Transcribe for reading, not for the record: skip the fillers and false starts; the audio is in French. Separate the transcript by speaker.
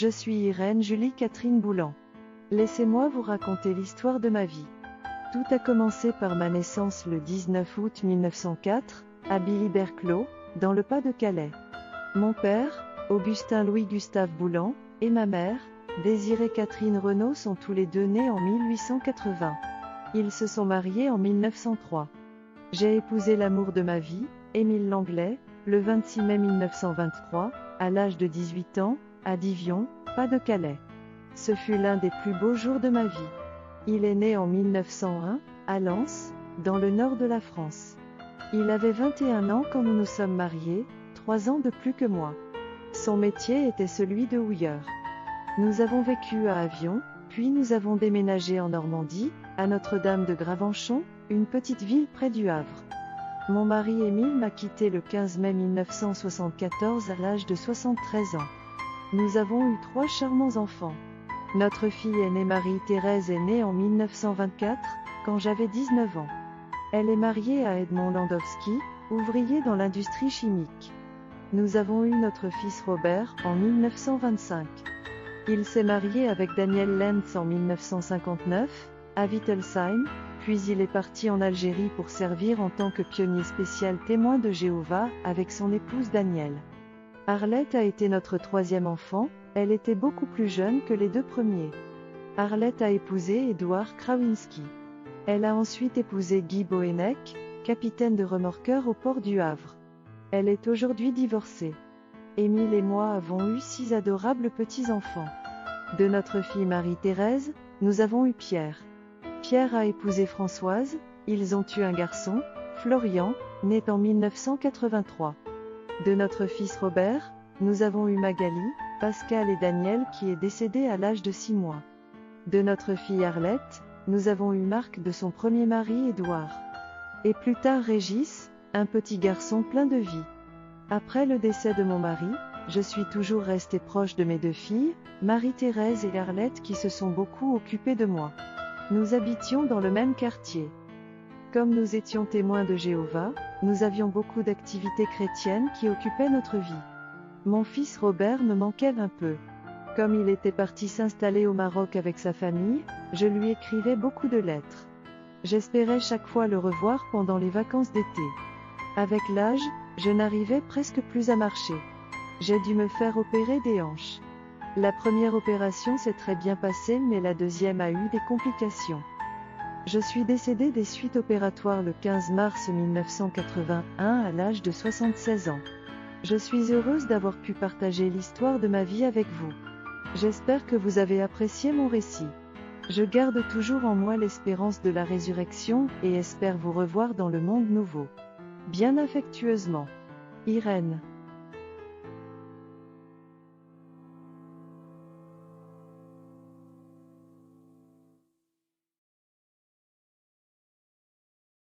Speaker 1: Je suis Irène Julie Catherine Boulan. Laissez-moi vous raconter l'histoire de ma vie. Tout a commencé par ma naissance le 19 août 1904, à Billy-Berclos, dans le Pas-de-Calais. Mon père, Augustin Louis-Gustave Boulan, et ma mère, Désirée Catherine Renaud sont tous les deux nés en 1880. Ils se sont mariés en 1903. J'ai épousé l'amour de ma vie, Émile Langlais, le 26 mai 1923, à l'âge de 18 ans, à Divion, Pas-de-Calais. Ce fut l'un des plus beaux jours de ma vie. Il est né en 1901, à Lens, dans le nord de la France. Il avait 21 ans quand nous nous sommes mariés, 3 ans de plus que moi. Son métier était celui de houilleur. Nous avons vécu à Avion, puis nous avons déménagé en Normandie, à Notre-Dame de Gravenchon, une petite ville près du Havre. Mon mari Émile m'a quitté le 15 mai 1974 à l'âge de 73 ans. Nous avons eu 3 charmants enfants. Notre fille aînée Marie-Thérèse est née en 1924, quand j'avais 19 ans. Elle est mariée à Edmond Landowski, ouvrier dans l'industrie chimique. Nous avons eu notre fils Robert en 1925. Il s'est marié avec Danielle Lentz en 1959, à Wittelsheim, puis il est parti en Algérie pour servir en tant que pionnier spécial témoin de Jéhovah avec son épouse Danielle. Arlette a été notre 3e enfant, elle était beaucoup plus jeune que les 2 premiers. Arlette a épousé Édouard Krawinski. Elle a ensuite épousé Guy Bohénec, capitaine de remorqueur au port du Havre. Elle est aujourd'hui divorcée. Émile et moi avons eu 6 adorables petits-enfants. De notre fille Marie-Thérèse, nous avons eu Pierre. Pierre a épousé Françoise, ils ont eu un garçon, Florian, né en 1983. De notre fils Robert, nous avons eu Magali, Pascal et Daniel qui est décédé à l'âge de 6 mois. De notre fille Arlette, nous avons eu Marc de son premier mari Édouard. Et plus tard Régis, un petit garçon plein de vie. Après le décès de mon mari, je suis toujours restée proche de mes 2 filles, Marie-Thérèse et Arlette qui se sont beaucoup occupées de moi. Nous habitions dans le même quartier. Comme nous étions témoins de Jéhovah, nous avions beaucoup d'activités chrétiennes qui occupaient notre vie. Mon fils Robert me manquait un peu. Comme il était parti s'installer au Maroc avec sa famille, je lui écrivais beaucoup de lettres. J'espérais chaque fois le revoir pendant les vacances d'été. Avec l'âge, je n'arrivais presque plus à marcher. J'ai dû me faire opérer des hanches. La première opération s'est très bien passée mais la deuxième a eu des complications. Je suis décédée des suites opératoires le 15 mars 1981 à l'âge de 76 ans. Je suis heureuse d'avoir pu partager l'histoire de ma vie avec vous. J'espère que vous avez apprécié mon récit. Je garde toujours en moi l'espérance de la résurrection et espère vous revoir dans le monde nouveau. Bien affectueusement. Irène.